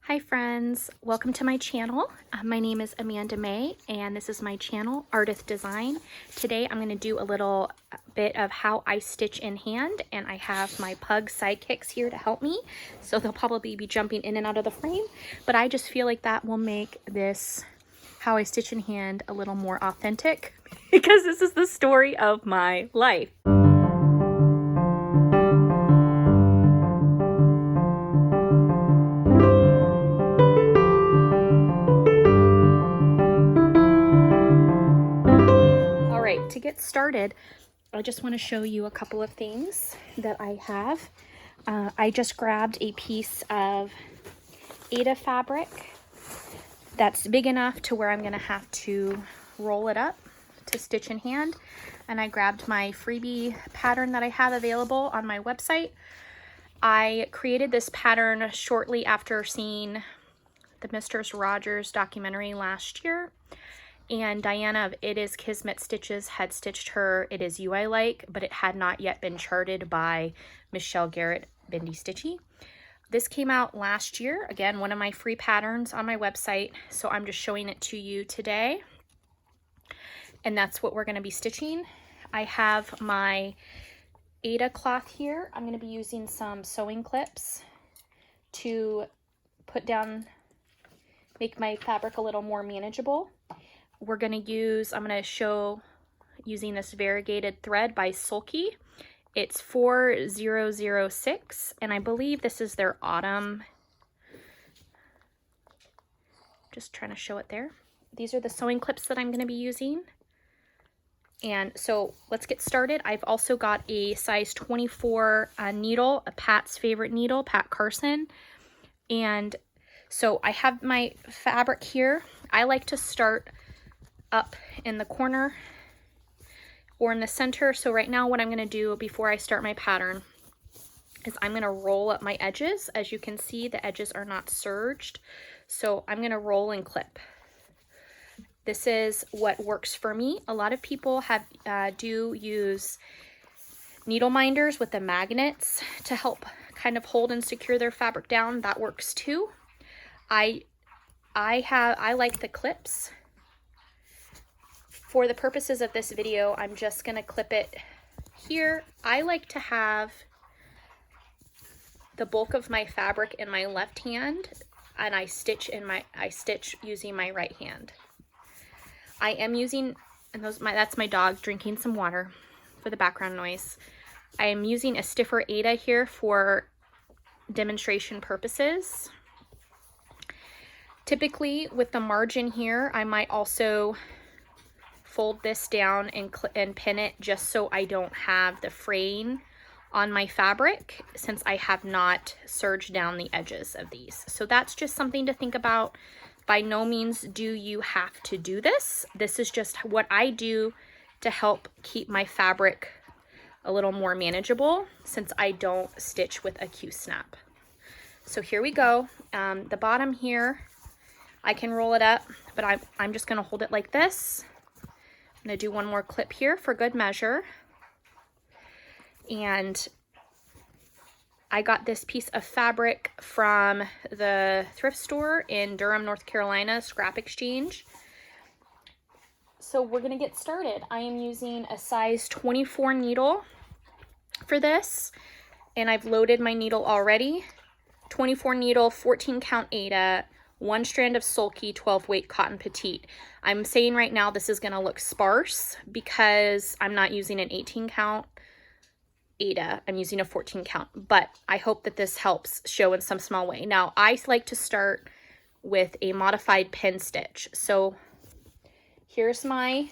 Hi friends, welcome to my channel. My name is Amanda Mae and this is my channel, Ardith Design. Today I'm going to do a little bit of how I stitch in hand, and I have my Pug sidekicks here to help me. So they'll probably be jumping in and out of the frame, but I just feel like that will make this how I stitch in hand a little more authentic because this is the story of my life. To get started, I just want to show you a couple of things that I have. I just grabbed a piece of Aida fabric that's big enough to where I'm going to have to roll it up to stitch in hand. And I grabbed my freebie pattern that I have available on my website. I created this pattern shortly after seeing the Mr. Rogers documentary last year. And Diana of It Is Kismet Stitches had stitched her It Is You I Like, but it had not yet been charted by Michelle Garrett Bindi Stitchy. This came out last year, again, one of my free patterns on my website, so I'm just showing it to you today. And that's what we're going to be stitching. I have my Aida cloth here. I'm going to be using some sewing clips to put down, make my fabric a little more manageable. We're going to use, I'm going to show using this variegated thread by Sulky. It's 4006, and I believe this is their autumn. Just trying to show it there. These are the sewing clips that I'm going to be using. And so let's get started. I've also got a size 24 needle, a Pat's favorite needle, Pat Carson. And so I have my fabric here. I like to start up in the corner or in the center. So right now what I'm going to do before I start my pattern is I'm going to roll up my edges. As you can see, the edges are not serged, so I'm going to roll and clip. This is what works for me. A lot of people do use needle minders with the magnets to help kind of hold and secure their fabric down. That works too. I like the clips. For the purposes of this video, I'm just going to clip it here. I like to have the bulk of my fabric in my left hand, and I stitch using my right hand. I am using, and that's my dog drinking some water for the background noise. I am using a stiffer Aida here for demonstration purposes. Typically with the margin here, I might also fold this down and pin it just so I don't have the fraying on my fabric, since I have not serged down the edges of these. So that's just something to think about. By no means do you have to do this. This is just what I do to help keep my fabric a little more manageable, since I don't stitch with a Q-snap. So here we go. The bottom here, I can roll it up, but I'm just going to hold it like this. I'm going to do one more clip here for good measure. And I got this piece of fabric from the thrift store in Durham, North Carolina, Scrap Exchange. So we're going to get started. I am using a size 24 needle for this, and I've loaded my needle already. 24 needle, 14 count Aida, 1 strand of Sulky 12 weight cotton petite. I'm saying right now this is going to look sparse because I'm not using an 18 count Aida. I'm using a 14 count, but I hope that this helps show in some small way. Now I like to start with a modified pin stitch. So here's my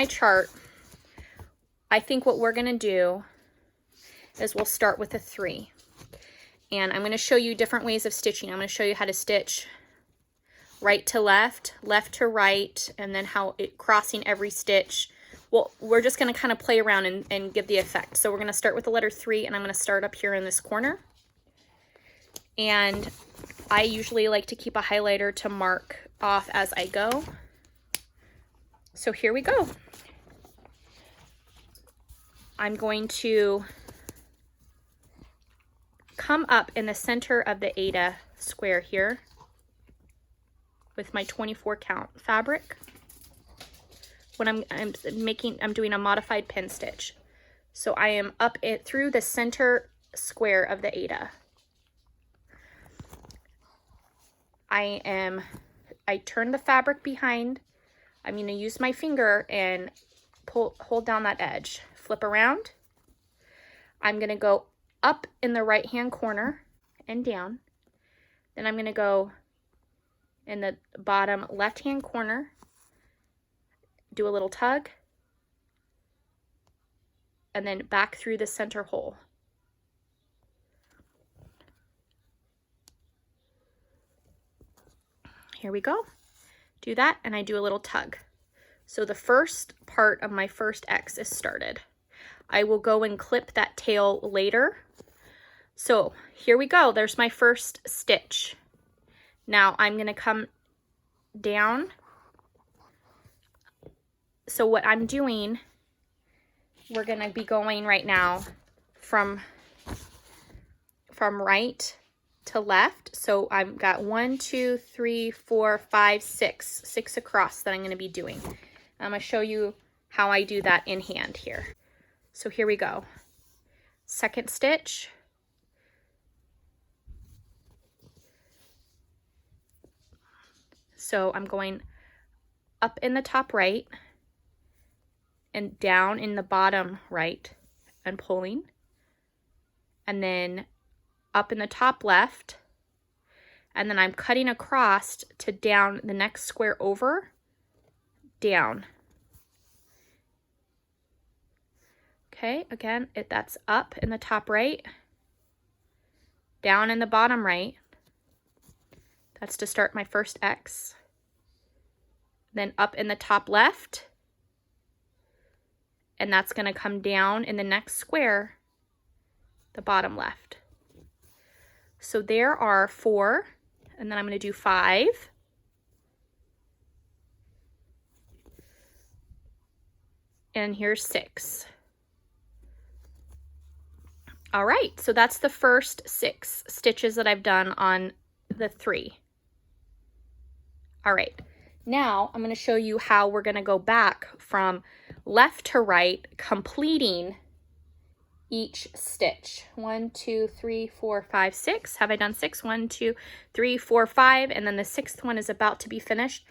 chart. I think what we're going to do is we'll start with a 3. And I'm going to show you different ways of stitching. I'm going to show you how to stitch right to left, left to right, and then how crossing every stitch. Well, we're just going to kind of play around and give the effect. So we're going to start with the letter 3, and I'm going to start up here in this corner. And I usually like to keep a highlighter to mark off as I go. So here we go. I'm going to come up in the center of the Ada square here with my 24 count fabric when I'm doing a modified pin stitch. So I am up it through the center square of the Ada. I turn the fabric behind. I'm going to use my finger and hold down that edge. Flip around. I'm going to go up in the right hand corner and down. Then I'm going to go in the bottom left hand corner, do a little tug, and then back through the center hole. Here we go. Do that, and I do a little tug. So the first part of my first X is started. I will go and clip that tail later. So here we go. There's my first stitch. Now I'm going to come down. So what I'm doing, we're going to be going right now from right to left. So I've got 1, 2, 3, 4, 5, 6 across that I'm going to be doing. I'm going to show you how I do that in hand here. So here we go. Second stitch. So I'm going up in the top right and down in the bottom right and pulling, and then up in the top left, and then I'm cutting across to down the next square over, down. Okay, again, that's up in the top right, down in the bottom right. That's to start my first X. Then up in the top left, and that's going to come down in the next square, the bottom left. So there are 4, and then I'm going to do 5. And here's 6. All right, so that's the first 6 stitches that I've done on the 3. All right, now I'm going to show you how we're going to go back from left to right, completing each stitch. 1, 2, 3, 4, 5, 6. Have I done 6? 1, 2, 3, 4, 5, and then the 6th one is about to be finished.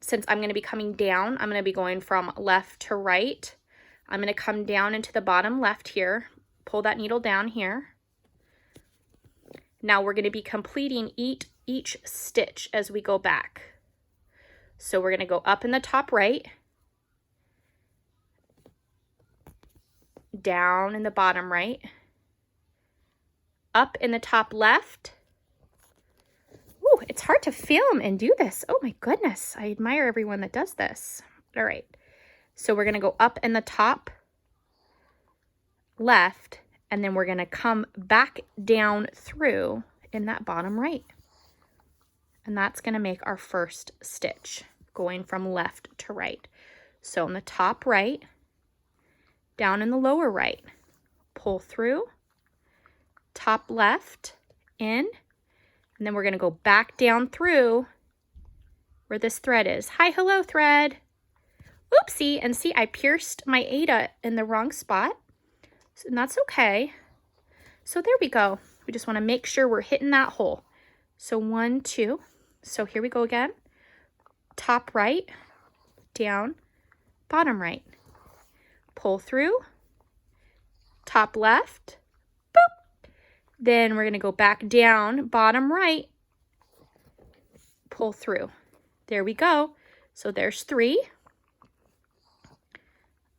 Since I'm going to be coming down, I'm going to be going from left to right. I'm going to come down into the bottom left here, pull that needle down here. Now we're going to be completing each stitch as we go back. So we're going to go up in the top right, down in the bottom right, up in the top left. Ooh, it's hard to film and do this. Oh my goodness, I admire everyone that does this. All right, so we're going to go up in the top left, and then we're going to come back down through in that bottom right. And that's going to make our first stitch, going from left to right. So in the top right, down in the lower right, pull through, top left, in, and then we're going to go back down through where this thread is. Hi, hello, thread. Oopsie, and see, I pierced my Ada in the wrong spot, and that's okay. So there we go. We just want to make sure we're hitting that hole. So 1, 2. So here we go again. Top right, down, bottom right. Pull through, top left, boop. Then we're going to go back down, bottom right, pull through. There we go. So there's 3.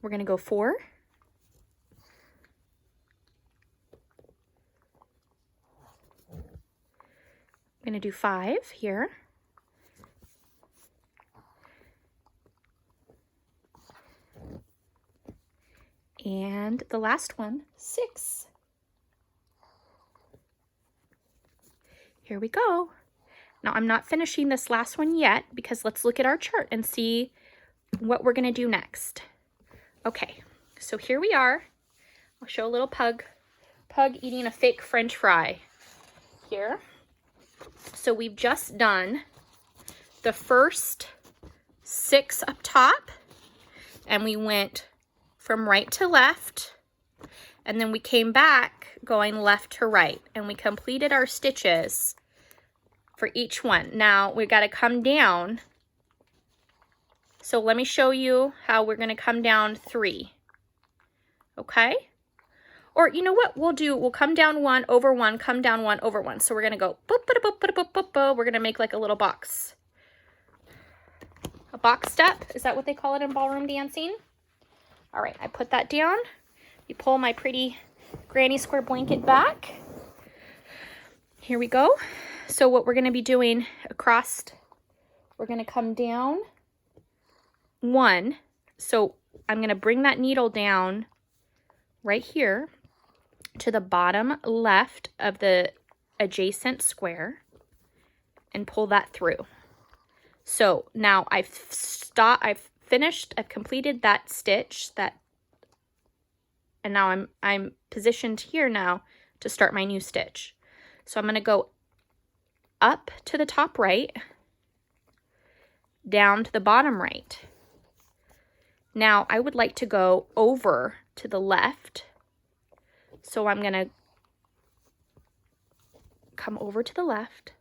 We're going to go 4. I'm going to do 5 here. And the last one, 6. Here we go. Now I'm not finishing this last one yet because let's look at our chart and see what we're going to do next. Okay, so here we are. I'll show a little pug Pug eating a fake French fry here. So we've just done the first 6 up top, and we went from right to left, and then we came back going left to right, and we completed our stitches for each one. Now we got to come down. So let me show you how we're going to come down 3. Okay? Or you know what we'll do? We'll come down 1 over 1, come down 1 over 1. So we're going to go boop, boop, boop, boop, boop, boop, boop. We're going to make like a little box. A box step. Is that what they call it in ballroom dancing? All right, I put that down. You pull my pretty granny square blanket back. Here we go. So what we're going to be doing across, we're going to come down 1. So I'm going to bring that needle down right here to the bottom left of the adjacent square and pull that through. So now I've completed that stitch, and now I'm positioned here now to start my new stitch. So I'm going to go up to the top right, down to the bottom right. Now I would like to go over to the left. So I'm going to come over to the left,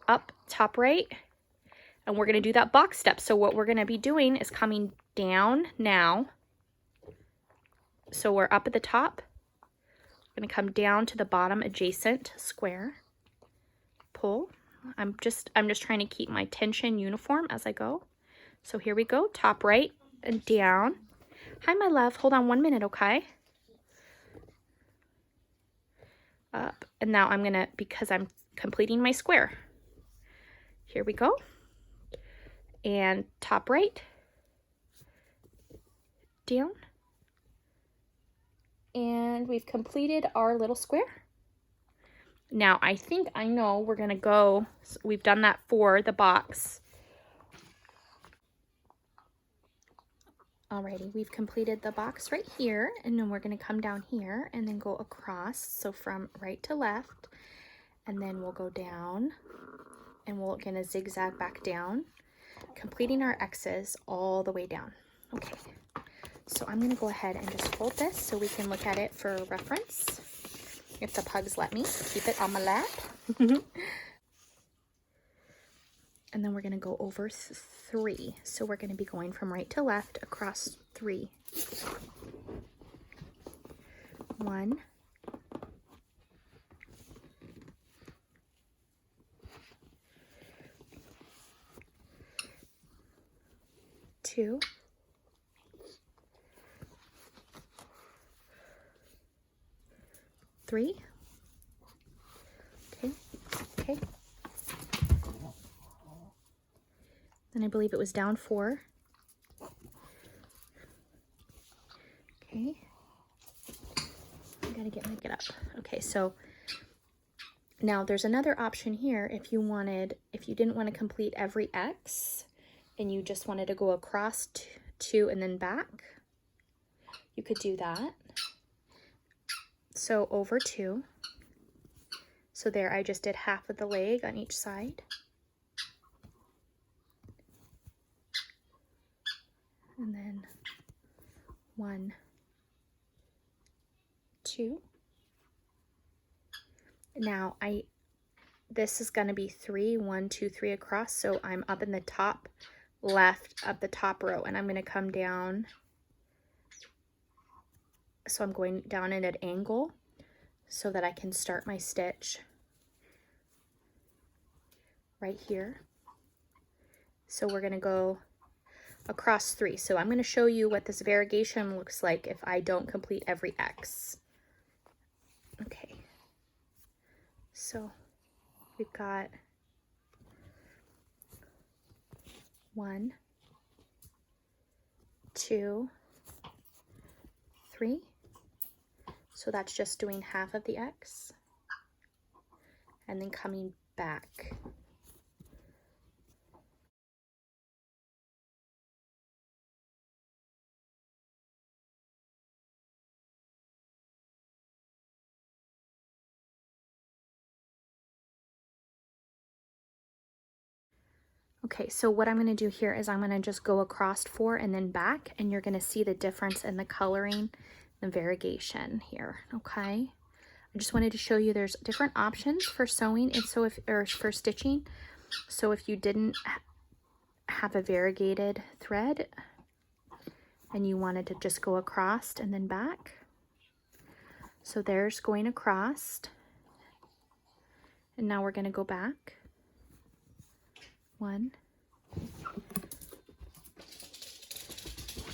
up top right, and we're going to do that box step. So what we're going to be doing is coming down now. So we're up at the top. We're going to come down to the bottom adjacent square. Pull. I'm just trying to keep my tension uniform as I go. So here we go, top right and down. Hi, my love. Hold on 1 minute, okay? Up. And now I'm going to, because I'm completing my square. Here we go. And top right. Down. And we've completed our little square. Now, I think I know we're going to go, so we've done that for the box. Alrighty, we've completed the box right here, and then we're going to come down here and then go across, so from right to left, and then we'll go down, and we're going to zigzag back down, completing our X's all the way down. Okay, so I'm going to go ahead and just fold this so we can look at it for reference, if the pugs let me keep it on my lap. And then we're going to go over 3. So we're going to be going from right to left across 3. 1. 2. 3. Okay. Then I believe it was down 4. Okay. I gotta get up. Okay, so now there's another option here if you didn't want to complete every X and you just wanted to go across 2 and then back, you could do that. So over 2. So there I just did half of the leg on each side. And then 1, 2. Now this is going to be 3, 1, 2, 3 across. So I'm up in the top left of the top row, and I'm going to come down. So I'm going down at an angle so that I can start my stitch right here. So we're going to go across 3. So I'm going to show you what this variegation looks like if I don't complete every X. Okay. So we've got 1, 2, 3. So that's just doing half of the X and then coming back. Okay, so what I'm going to do here is I'm going to just go across 4 and then back, and you're going to see the difference in the coloring, the variegation here, okay? I just wanted to show you there's different options for sewing, and so or for stitching. So if you didn't have a variegated thread and you wanted to just go across and then back, so there's going across, and now we're going to go back. 1,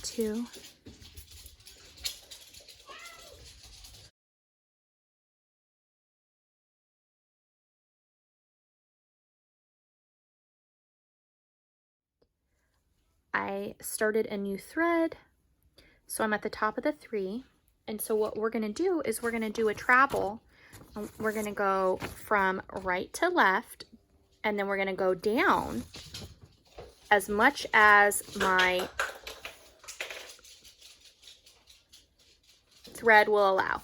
2, I started a new thread, so I'm at the top of the 3, and so what we're going to do is we're going to do a travel. We're going to go from right to left, and then we're going to go down as much as my thread will allow.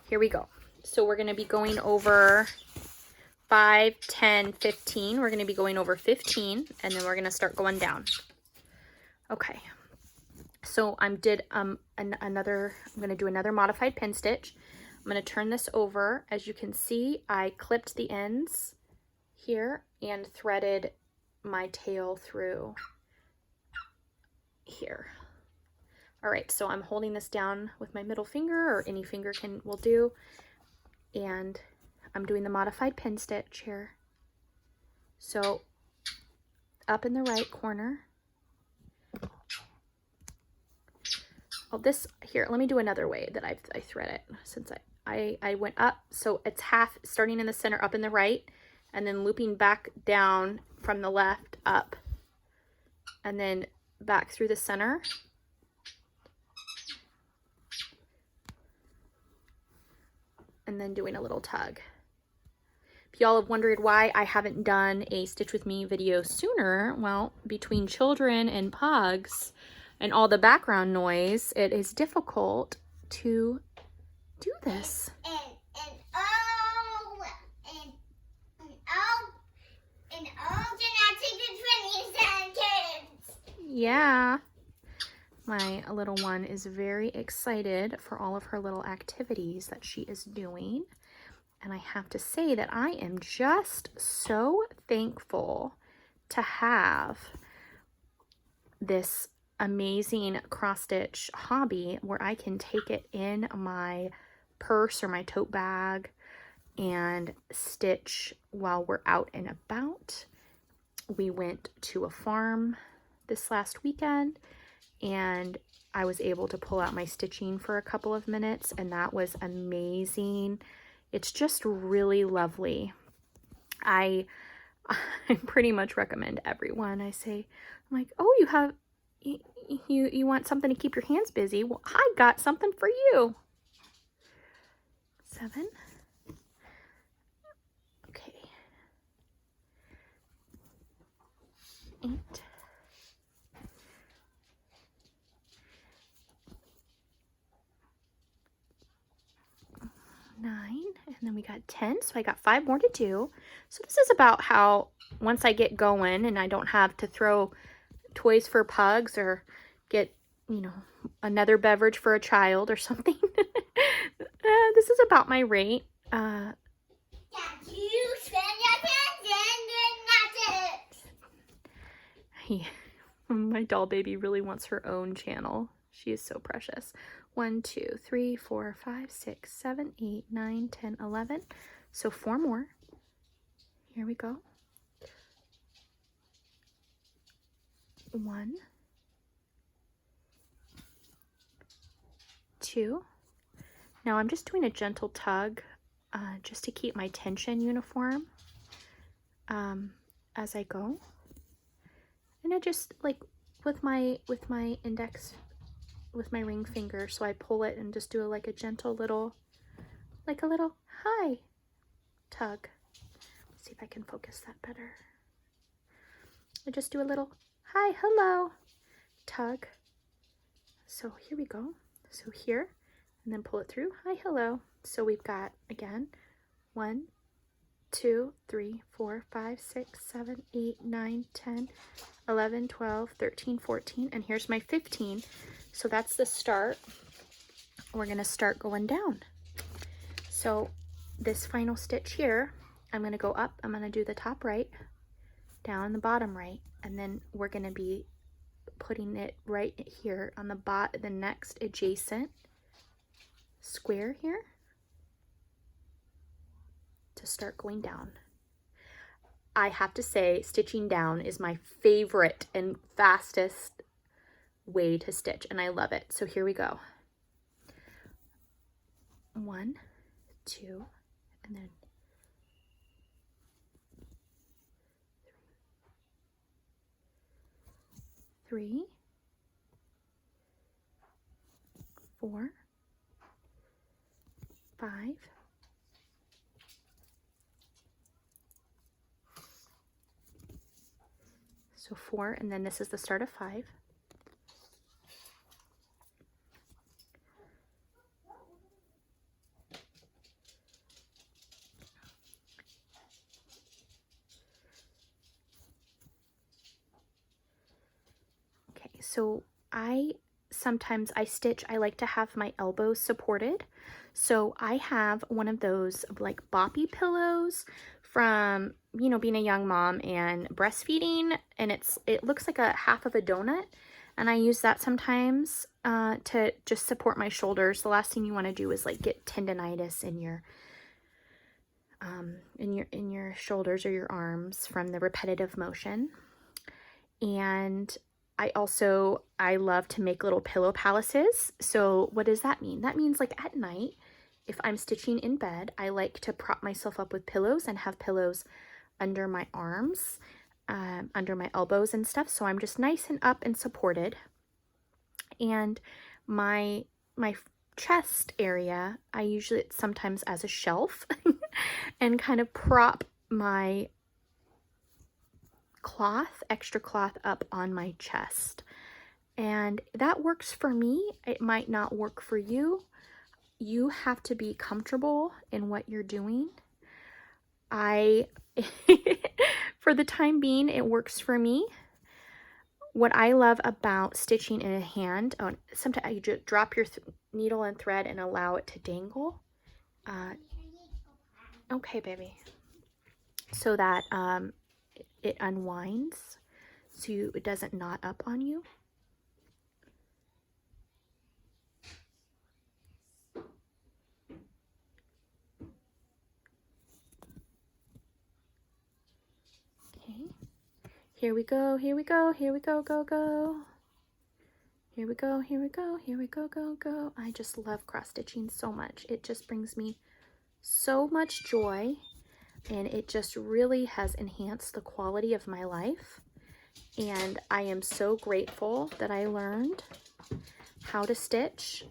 Here we go. So we're going to be going over 5, 10, 15. We're going to be going over 15, and then we're going to start going down. Okay. So I'm going to do another modified pin stitch. I'm going to turn this over. As you can see, I clipped the ends here and threaded my tail through here. All right, so I'm holding this down with my middle finger, or any finger will do, and I'm doing the modified pin stitch here. So up in the right corner. Oh, this here, let me do another way that I thread it, since I went up. So it's half, starting in the center up in the right, and then looping back down from the left up, and then back through the center. And then doing a little tug. If y'all have wondered why I haven't done a Stitch With Me video sooner, well, between children and pugs and all the background noise, it is difficult to do this. Yeah. My little one is very excited for all of her little activities that she is doing. And I have to say that I am just so thankful to have this amazing cross-stitch hobby where I can take it in my purse or my tote bag and stitch while we're out and about. We went to a farm this last weekend, and I was able to pull out my stitching for a couple of minutes, and that was amazing. It's just really lovely. I pretty much recommend everyone. I'm like, oh, you want something to keep your hands busy? Well, I got something for you. 7. Okay. 8. 9, and then we got 10, so I got 5 more to do. So this is about how, once I get going and I don't have to throw toys for pugs or get, another beverage for a child or something. This is about my rate. My doll baby really wants her own channel. She is so precious. 1, 2, 3, 4, 5, 6, 7, 8, 9, 10, 11. So 4 more. Here we go. 1, 2. Now I'm just doing a gentle tug just to keep my tension uniform as I go. And I just, like, with my index, with my ring finger, so I pull it and just do a gentle little, like a little hi tug. Let's see if I can focus that better. I just do a little hi, hello tug. So here we go. So here, and then pull it through, hi, hello. So we've got, again, 1, 2, 3, 4, 5, 6, 7, 8, 9, 10, 11, 12, 13, 14, and here's my 15. So that's the start. We're going to start going down. So this final stitch here, I'm going to go up, I'm going to do the top right, down the bottom right, and then we're going to be putting it right here on the next adjacent square here to start going down. I have to say, stitching down is my favorite and fastest way to stitch, and I love it. So here we go. 1, 2, and then 3, 4, 5, so 4, and then this is the start of 5. Okay, so sometimes I stitch, I like to have my elbows supported. So I have one of those like boppy pillows from, you know, being a young mom and breastfeeding, and it looks like a half of a donut, and I use that sometimes to just support my shoulders. The last thing you want to do is like get tendonitis in your shoulders or your arms from the repetitive motion. And I love to make little pillow palaces. So what does that mean? That means like at night, if I'm stitching in bed, I like to prop myself up with pillows and have pillows under my arms, under my elbows and stuff. So I'm just nice and up and supported. And my chest area, I usually sometimes as a shelf and kind of prop my extra cloth up on my chest. And that works for me. It might not work for you. You have to be comfortable in what you're doing. For the time being, it works for me. What I love about stitching in a hand, sometimes you just drop your needle and thread and allow it to dangle. Okay, baby. So that it unwinds, so it doesn't knot up on you. Okay, here we go, here we go, here we go, go, go. Here we go, here we go, here we go, go, go. I just love cross stitching so much. It just brings me so much joy, and it just really has enhanced the quality of my life. And I am so grateful that I learned how to stitch.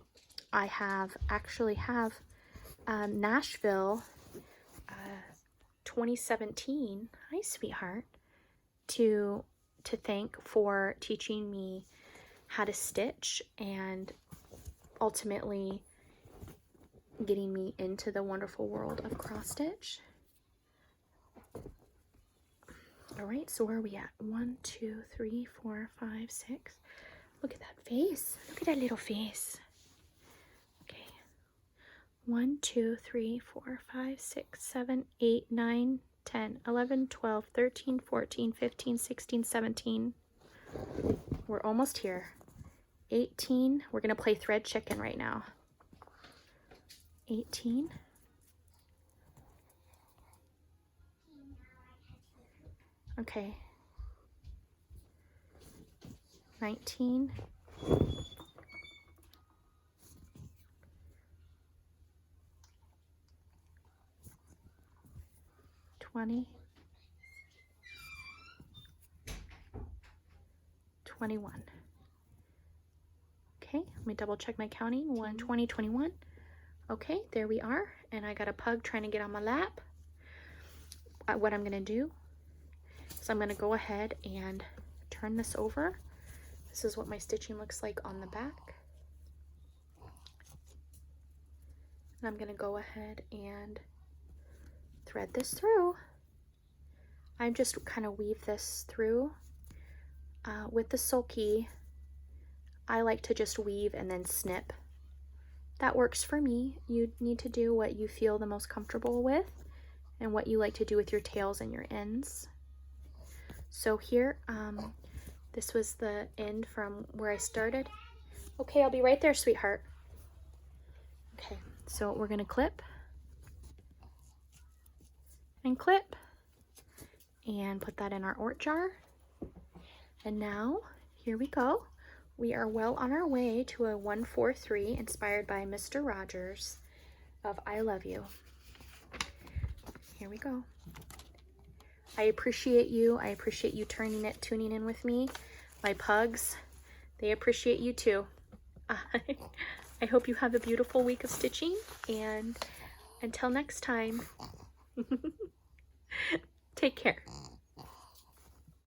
I actually have Nashville 2017, hi sweetheart, to thank for teaching me how to stitch and ultimately getting me into the wonderful world of cross stitch. All right, so where are we at? 1, 2, 3, 4, 5, 6. Look at that face. Look at that little face. Okay. 1, 2, 3, 4, 5, 6, 7, 8, 9, 10, 11, 12, 13, 14, 15, 16, 17. We're almost here. 18. We're going to play thread chicken right now. 18. Okay. 19. 20. 21. Okay, let me double check my counting. 1, 20, 21. Okay, there we are. And I got a pug trying to get on my lap. What I'm going to do is I'm going to go ahead and turn this over. This is what my stitching looks like on the back. And I'm going to go ahead and thread this through. I just kind of weave this through. With the sulky, I like to just weave and then snip. That works for me. You need to do what you feel the most comfortable with and what you like to do with your tails and your ends. So here, this was the end from where I started. Okay, I'll be right there, sweetheart. Okay, so we're gonna clip and clip and put that in our Ort jar. And now, here we go. We are well on our way to a 143 inspired by Mr. Rogers of I Love You. Here we go. I appreciate you. I appreciate you tuning in with me. My pugs, they appreciate you too. I hope you have a beautiful week of stitching, and until next time, take care.